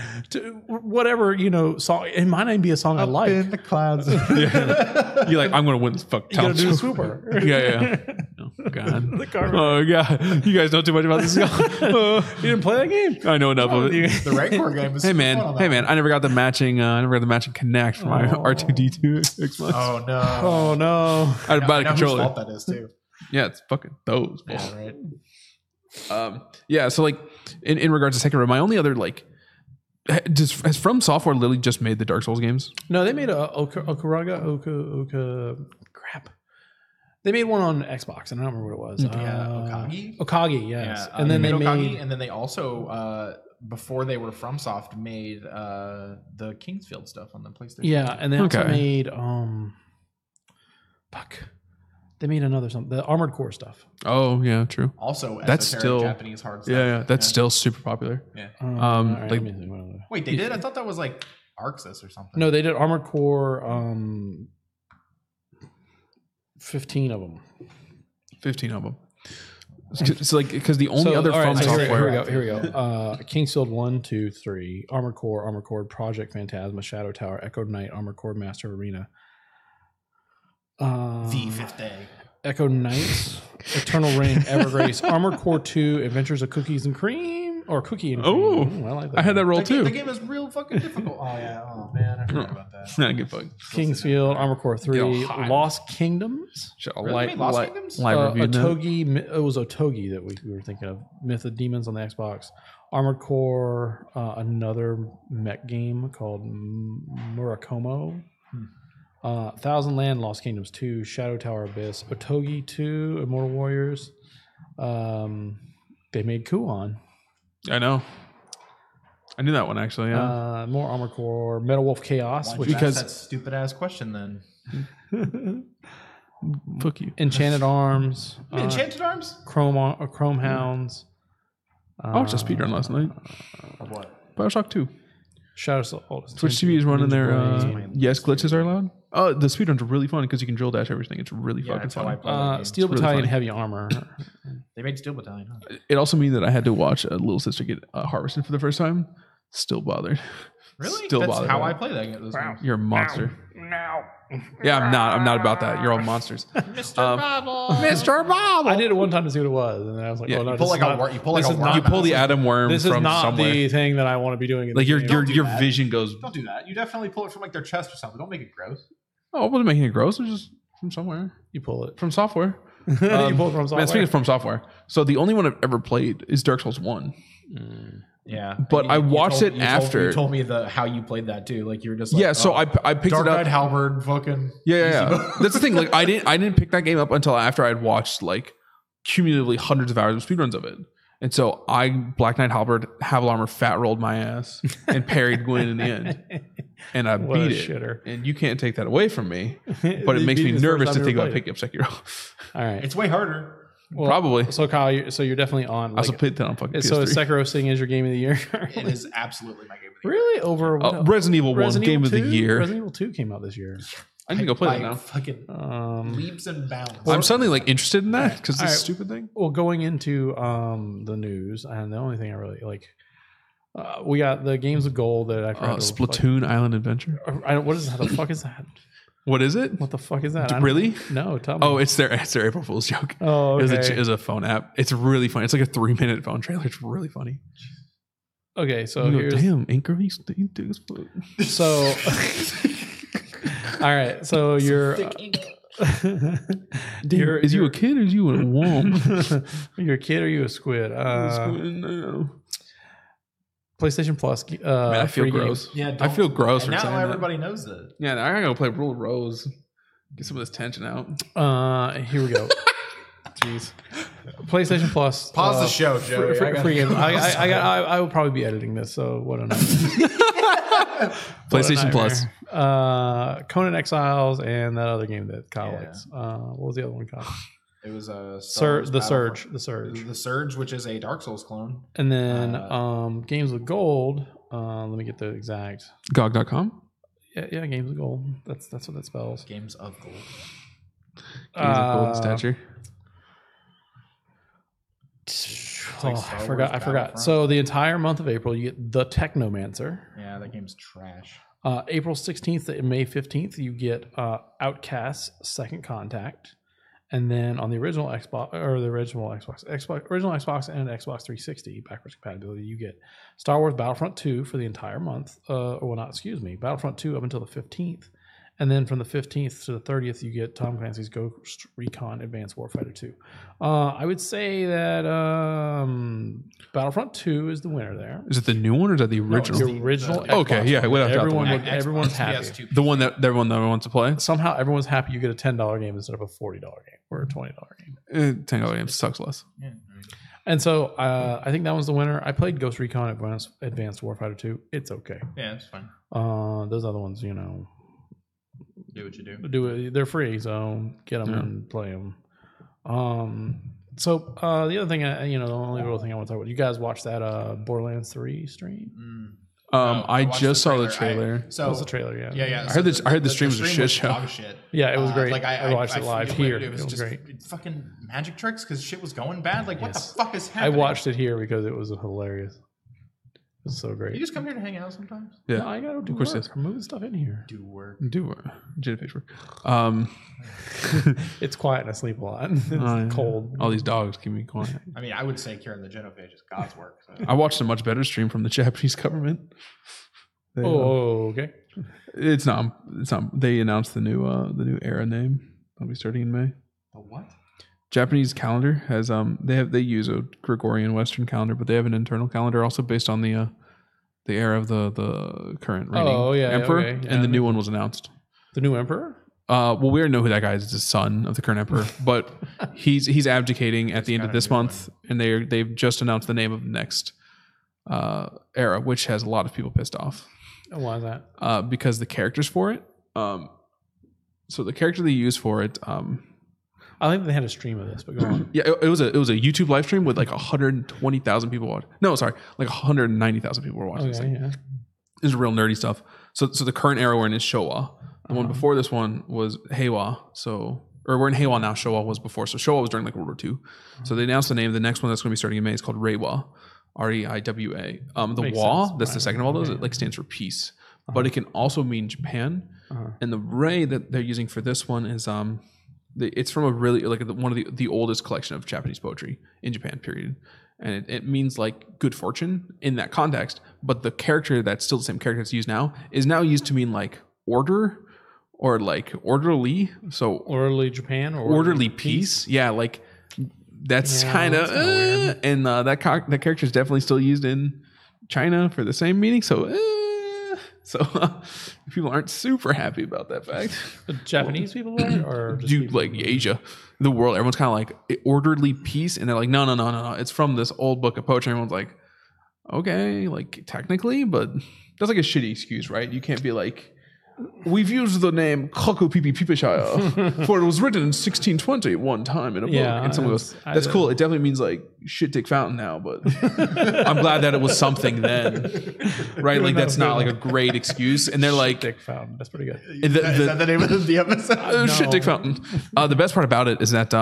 whatever, song. It might not even be a song I like. In the clouds. You're like, I'm going to win this fuck. You got to do the swooper. Yeah. Oh, God. Oh, God. You guys know too much about this. You didn't play that game? I know enough of it. The Rancor game is Hey, man. I never got the matching Connect for my R2-D2 Xbox. Oh, no. I had to buy the controller. Whose fault that is, too. Yeah, it's fucking those. Yeah, right. So like in regards to Sekiro, my only other like has From Software literally just made the Dark Souls games? No, they made crap. They made one on Xbox, and I don't remember what it was. Okagi, yes. Yeah, and then they made, and then they also before they were FromSoft made the Kingsfield stuff on the PlayStation. Yeah, and they also made They made another something. The Armored Core stuff. Oh yeah, true. Also, that's still Japanese hard stuff. Yeah, that's still super popular. Yeah. Wait, they did? I thought that was like Arxis or something. No, they did Armored Core. 15 of them. 15 of them. It's like because the only other from software. Here we go. Kingsfield 1, 2, 3, Armored Core, Project Phantasma, Shadow Tower, Echoed Knight, Armored Core, Master Arena. The Fifth Day. Echo Knights, Eternal Ring, Evergrace, Armored Core 2, Adventures of Cookies and Cream, or Cookie and Cream. Oh, I like that. I had that roll too. The game is real fucking difficult. Oh yeah. Oh man, I forgot about that. Not good bug. Kingsfield, Armored Core 3, Lost Kingdoms. Lost Kingdoms? Otogi. It was Otogi that we were thinking of. Myth of Demons on the Xbox. Armored Core, another mech game called Murakomo. Thousand Land, Lost Kingdoms 2, Shadow Tower Abyss, Otogi 2, Immortal Warriors. They made Kuon. I know. I knew that one actually. Yeah. More Armored Core, Metal Wolf Chaos. Which because that stupid ass question then. Fuck you. Enchanted Arms. Enchanted Arms. Chrome Hounds. I watched a speedrun last night. Of what? BioShock 2. Shadow Assault. Twitch TV is running their yes, glitches are allowed. Oh, the speedruns are really fun because you can drill dash everything. It's really fucking fun. Steel Battalion Heavy Armor. They made Steel Battalion. Huh? It also means that I had to watch a little sister get harvested for the first time. Still bothered. Really? Still That's bothered. How I play that game. You're a monster. No. Yeah, I'm not about that. You're all monsters. Mr. Bobble. Mr. Bobble. I did it one time to see what it was, and then I was like, yeah, "Oh no!" You pull the Adam worm. This is from not somewhere. the thing that I want to be doing. Like your vision goes. Don't do that. You definitely pull it from like their chest or something. Don't make it gross. Oh, I wasn't making it gross. It was just from somewhere. You pull it from software. You pull it from software. Man, speaking of from software, so the only one I've ever played is Dark Souls 1. Yeah, but I watched it after. You told me how you played that too. Like you were just like, so I picked Dark it up. Knight Halberd, fucking yeah. That's the thing. Like I didn't pick that game up until after I'd watched like cumulatively hundreds of hours of speedruns of it. And so I Black Knight Halberd, Havel Armor, fat rolled my ass and parried Gwyn in the end. And I beat it. Shitter. And you can't take that away from me. But it makes me nervous to think about picking up Sekiro. All right. It's way harder. Well, probably. So Kyle, you're definitely on. I also played that on fucking PS3. So is Sekiro sitting as your game of the year? It is absolutely my game of the year. Really? Over Resident Evil 1 game of the year. Resident Evil 2 came out this year. I need to go play that now. Fucking leaps and bounds. I'm suddenly like interested in that because it's a stupid thing. Well, going into the news, and the only thing I really like, we got the Games of Gold that I forgot. Splatoon Island Adventure. What is that? The fuck is that? What is it? What the fuck is that? Really? No, tell me. Oh, it's their April Fool's joke. Oh, okay. It was a phone app. It's really funny. It's like a 3-minute phone trailer. It's really funny. Okay, so here's... Damn, Anchor, So... All right, so you're... is you a kid or is you a worm? You're a kid or you a squid? No. PlayStation Plus. Man, I feel gross. Yeah, I feel gross. And now everybody knows that. Yeah, now I gotta go play Rule of Rose. Get some of this tension out. Here we go. Jeez. PlayStation Plus. Pause the show, Joe. Free games. I will probably be editing this, so what a nightmare. PlayStation Plus. Conan Exiles and that other game that Kyle likes. What was the other one, Kyle? It was The Surge, which is a Dark Souls clone. And then Games with Gold. Let me get the exact. GOG.com? Yeah, Games of Gold. That's what that spells. Games of Gold. Games of Golden Stature. I forgot. So the entire month of April, you get The Technomancer. Yeah, that game's trash. April 16th and May 15th, you get Outcast's Second Contact. And then on the original Xbox and Xbox 360 backwards compatibility, you get Star Wars Battlefront 2 for the entire month. Battlefront 2 up until the 15th. And then from the 15th to the 30th, you get Tom Clancy's Ghost Recon Advanced Warfighter 2. I would say that Battlefront 2 is the winner there. Is it the new one or is that the original? No, the original. Okay, yeah. Everyone's happy. The one that everyone wants to play? Somehow everyone's happy you get a $10 game instead of a $40 game or a $20 game. $10 game sucks less. Yeah. And so I think that was the winner. I played Ghost Recon Advanced Warfighter 2. It's okay. Yeah, it's fine. Those other ones, Do what you do. Do it. They're free, so get them and play them. So the other thing, the only real thing I want to talk about, you guys watched that Borderlands 3 stream? I just saw the trailer. So was the trailer, yeah. I heard the stream was a shit show. Yeah, it was great. Like I watched it live here. It was great. Fucking magic tricks because shit was going bad. Like what the fuck is happening? I watched it here because it was hilarious. It was so great. You just come here to hang out sometimes? Yeah, no, I gotta do work. I'm moving stuff in here. Do work. Work. It's quiet and I sleep a lot. It's cold. All these dogs keep me quiet. I mean, I would say Kieran the Genophage is God's work. So. I watched a much better stream from the Japanese government. Okay. It's not. They announced the new era name. I'll be starting in May. The what? Japanese calendar has they use a Gregorian Western calendar, but they have an internal calendar also based on the era of the current reigning emperor, and the new one was announced. The new emperor? Well, we already know who that guy is. It's the son of the current emperor, but he's abdicating at the end of this month, and they've just announced the name of the next era, which has a lot of people pissed off. Why is that? Because the characters for it. So the character they use for it. I think they had a stream of this, but go on. Yeah, it was a YouTube live stream with like 120,000 people watching. No, sorry, like 190,000 people were watching. Okay, yeah. This is real nerdy stuff. So the current era we're in is Showa. The one before this one was Heiwa. Or we're in Heiwa now. Showa was before. So Showa was during like World War II. So they announced the name. The next one that's going to be starting in May is called Reiwa. Reiwa. The Wa, that's the second of all those. It like stands for peace, but it can also mean Japan. And the Rei that they're using for this one is it's from a really like one of the oldest collection of Japanese poetry in Japan. Period. And it means like good fortune in that context. But the character that's still the same character that's used now is now used to mean like order or like orderly. So orderly Japan or orderly peace. Yeah, like that's kind of and that character is definitely still used in China for the same meaning. So people aren't super happy about that fact. The Japanese people are, or just dude, like Asia, the world, everyone's kind of like orderly peace, and they're like, no, it's from this old book of poetry. Everyone's like, okay, like technically, but that's like a shitty excuse, right? You can't be like, we've used the name Koku Pipi Pipishaya for it was written in 1620 one time in a book. And someone goes, that's cool. It definitely means like shit dick fountain now, but I'm glad that it was something then. Right? Like that's not like a great excuse. And they're like, shit dick fountain. That's pretty good. Is that the name of the episode? Shit dick fountain. The best part about it is that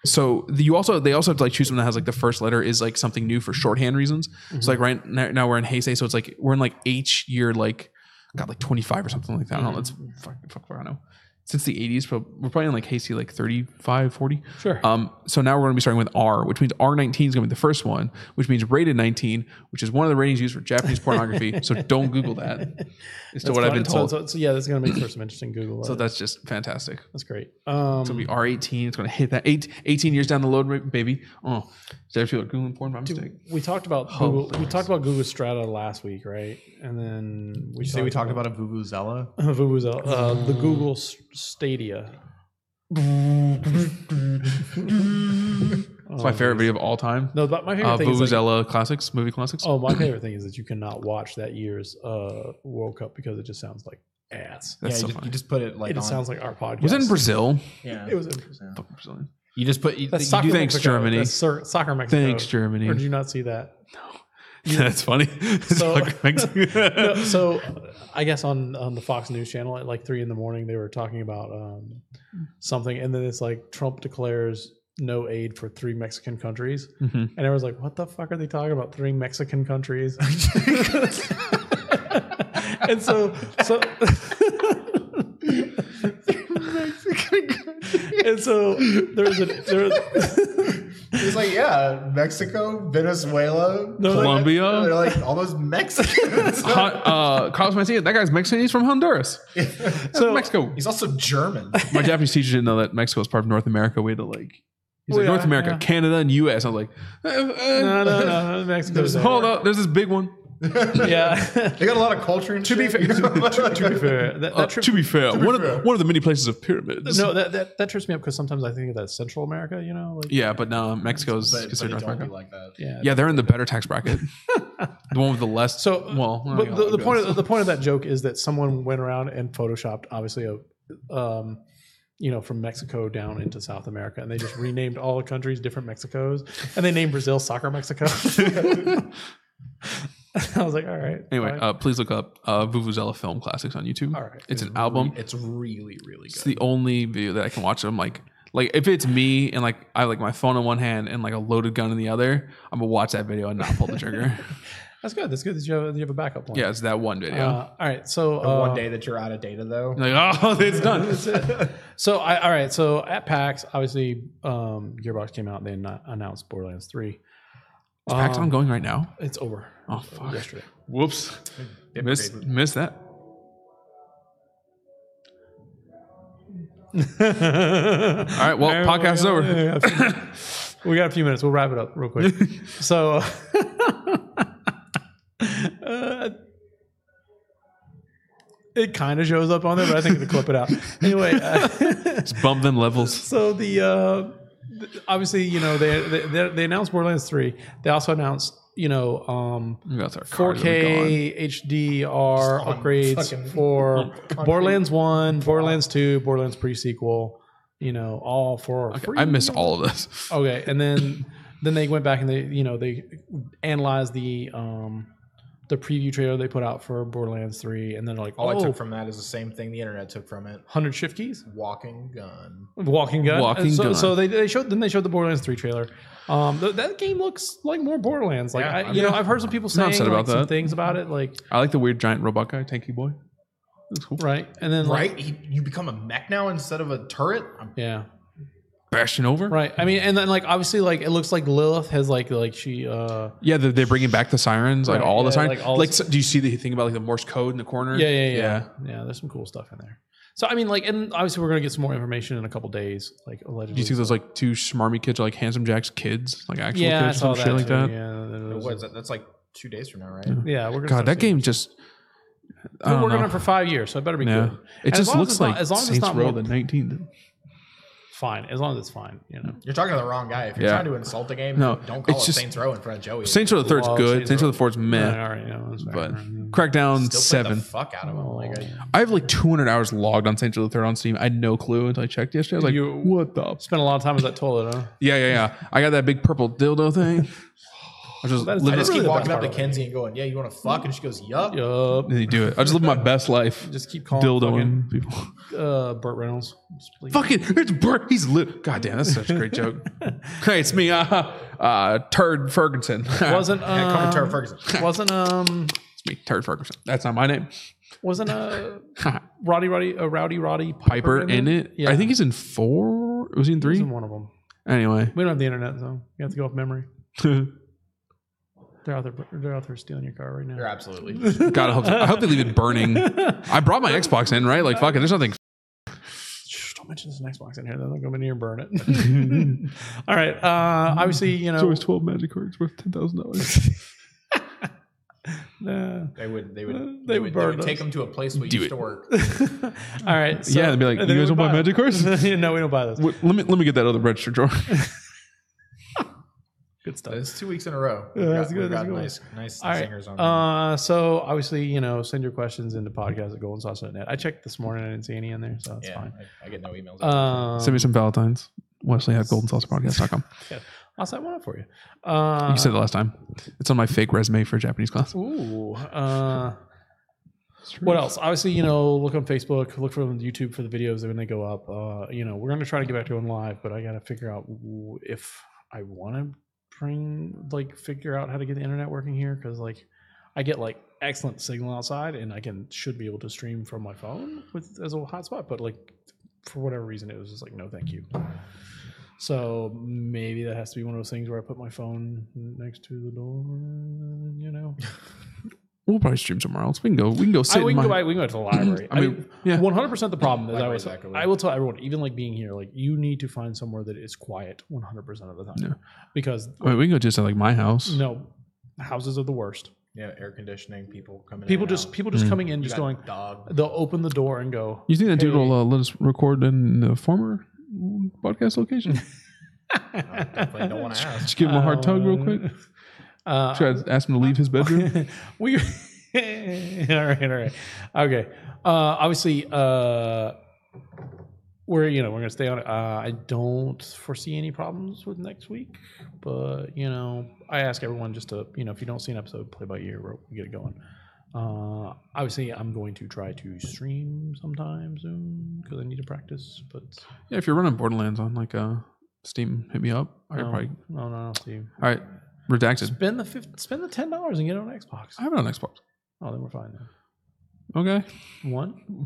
so they also have to like choose something that has like the first letter is like something new for shorthand reasons. So like right now we're in Heisei, so it's like we're in like H year like got like 25 or something like that. I don't know. Let's fuck I don't know. Since the 80s, but we're probably in like Hasty like 35, 40. Sure. So now we're going to be starting with R, which means R19 is going to be the first one, which means rated 19, which is one of the ratings used for Japanese pornography. So don't Google that. It's still what I've been told. So yeah, that's going to make for some interesting Google. So that's just fantastic. That's great. It's going to be R18. It's going to hit that 18 years down the road, baby. Oh, there's people Googling porn by mistake. We talked about Google. We talked about Google Strata last week, right? And then we talked about a Vuvuzela. The Google Stadia. It's my favorite video of all time. No, but my favorite thing Vuvuzela classics, movie classics. Oh, my favorite thing is that you cannot watch that year's World Cup because it just sounds like ass. That's so funny. You just put it like it sounds like our podcast. Was it in Brazil? Yeah, it was in Brazil. Fucking Brazilian. You just put. Soccer thanks, Mexico. Germany. That's soccer Mexico. Thanks, Germany. Or did you not see that? No. That's funny. So I guess on the Fox News channel at like 3 a.m, they were talking about something, and then it's like Trump declares no aid for 3 Mexican countries, and everyone's like, "What the fuck are they talking about? 3 Mexican countries?" And so. And so there's it's like, yeah, Mexico, Venezuela, Colombia. They're like all those Mexicans. Carlos Mencia, that guy's Mexican. He's from Honduras. So Mexico. He's also German. My Japanese teacher didn't know that Mexico was part of North America. We had to like. He's like North America, Canada, and U.S. I was like, no, Mexico. Hold up, there's this big one. Yeah, they got a lot of culture. And to be fair, to be fair, one of the many places of pyramids. No, that trips me up because sometimes I think of that Central America. You know, like, yeah, but no, Mexico's considered North America. Like that. Yeah, they're in the better tax bracket. The one with the less. So, well, but the point of that joke is that someone went around and photoshopped obviously from Mexico down into South America, and they just renamed all the countries different Mexicos, and they named Brazil Soccer Mexico. I was like, all right. Anyway, please look up Vuvuzela Film Classics on YouTube. All right. It's an album. It's really, really good. It's the only video that I can watch. I'm like if it's me and like I like my phone in one hand and like a loaded gun in the other, I'm gonna watch that video and not pull the trigger. That's good. That's good that you have a backup plan. Yeah, it's that one video. All right. So the one day that you're out of data, though. Like, it's done. So all right. So at PAX, obviously, Gearbox came out. They announced Borderlands 3. Is PAX ongoing right now? It's over. Oh, fuck. Yesterday. Whoops. Missed that. All right. Well, podcast is over. We got a few minutes. We'll wrap it up real quick. So, it kind of shows up on there, but I think to clip it out. Anyway, just bump them levels. So obviously, they announced Borderlands 3. They also announced 4K HDR upgrades for Borderlands 1, Borderlands 2, Borderlands pre-sequel, all for free. I missed all of this. Okay, and then they went back and they analyzed the preview trailer they put out for Borderlands 3, and then like all I took from that is the same thing the internet took from it. 100 shift keys? Walking gun. So they showed the Borderlands 3 trailer. That game looks like more Borderlands. Like I've heard some people saying some things about it. Like I like the weird giant robot guy, tanky boy. That's cool. Right. And then you become a mech now instead of a turret? Yeah. Bashing over. Right. I mean, and then like obviously like it looks like Lilith has like she yeah, they're bringing back the sirens, like all the sirens. Like do you see the thing about like the Morse code in the corner? Yeah. There's some cool stuff in there. So I mean, like, and obviously we're gonna get some more information in a couple days. Like allegedly. Do you think those like two smarmy kids are like Handsome Jack's kids, like actual kids, some shit like that? Yeah. What is that? That's like 2 days from now, right? Yeah. We're gonna that game just. I've been working on it for 5 years, so it better be good. It just looks like Saints Row the 19th. Fine, as long as it's fine, You're talking to the wrong guy. If you're trying to insult the game, don't call it Saints Row in front of Joey. Saints Row the 3's good. Saints Row the 4's meh. All right, but Crackdown 7. The fuck out of him. I have like 200 hours logged on Saints Row the 3 on Steam. I had no clue until I checked yesterday. I was like, what the? Spent a lot of time with that toilet, huh? Yeah. I got that big purple dildo thing. I just keep walking up to Kenzie and going, "Yeah, you want to fuck?" And she goes, "Yup." And you do it. I just live my best life. Just keep calling dildoing people. Burt Reynolds. Fucking, it's Burt. He's lit. God damn, that's such a great joke. Hey, it's me, Turd Ferguson. Wasn't call me Turd Ferguson. Wasn't It's me, Turd Ferguson. That's not my name. Wasn't Rowdy Piper in it? Yeah. I think he's in 4. Was he in 3? He's in one of them. Anyway, we don't have the internet, so you have to go off memory. They're out there stealing your car right now. They're absolutely. God, I hope they leave it burning. I brought my Xbox in, right? Like, fuck it. There's nothing. Don't mention there's an Xbox in here. They'll come in here and burn it. All right. Obviously, It's always 12 magic cards worth $10,000. No. They would take them to a place we used to work. All right. So, yeah, they'd be like, you guys don't buy magic cards? No, we don't buy those. Let me get that other register drawer. Good stuff. It's 2 weeks in a row. That's good. Got nice singers on. So obviously, send your questions into podcast@goldensauce.net. I checked this morning. I didn't see any in there, so that's fine. I get no emails. Send me some Valentines. Wesley at goldensaucepodcast.com. Yeah. I'll set one up for you. You said it last time. It's on my fake resume for a Japanese class. Ooh. What else? Obviously, look on Facebook, look for YouTube for the videos when they go up. We're going to try to get back to going live, but I got to figure out if I want to figure out how to get the internet working here, because I get excellent signal outside and I should be able to stream from my phone as a hotspot, but for whatever reason it was just no thank you. So maybe that has to be one of those things where I put my phone next to the door, We'll probably stream somewhere else. We can go sit. We can go to the library. I mean, 100% the problem is I will tell everyone, even being here, you need to find somewhere that is quiet 100% of the time. Yeah. Because we can go just to my house. No, houses are the worst. Yeah, air conditioning, people coming. People just coming in, just going. Dog. They'll open the door and go. You think that dude will let us record in the former podcast location? Definitely don't want to ask. Just give him a hard tug real quick. Should I ask him to leave his bedroom? All right. Okay. Obviously, we're gonna stay on it. I don't foresee any problems with next week, but I ask everyone just to if you don't see an episode, play by ear. We'll get it going. Obviously, I'm going to try to stream sometime soon because I need to practice. But yeah, if you're running Borderlands on like Steam, hit me up. No, Steam. All right, redacted. Spend the $10 and get it on Xbox. I have it on Xbox. Oh, then we're fine then. Okay. One?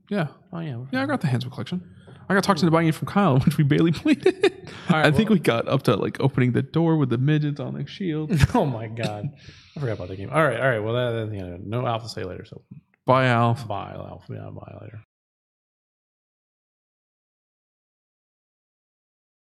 Yeah. Oh yeah. Yeah, I got the Handsome collection. I got talked into buying it from Kyle, which we barely played it. I think we got up to like opening the door with the midgets on like shield. Oh my god, I forgot about that game. All right. Well, no Alpha say later. So bye, Alf. Bye, Alf. Yeah, bye later.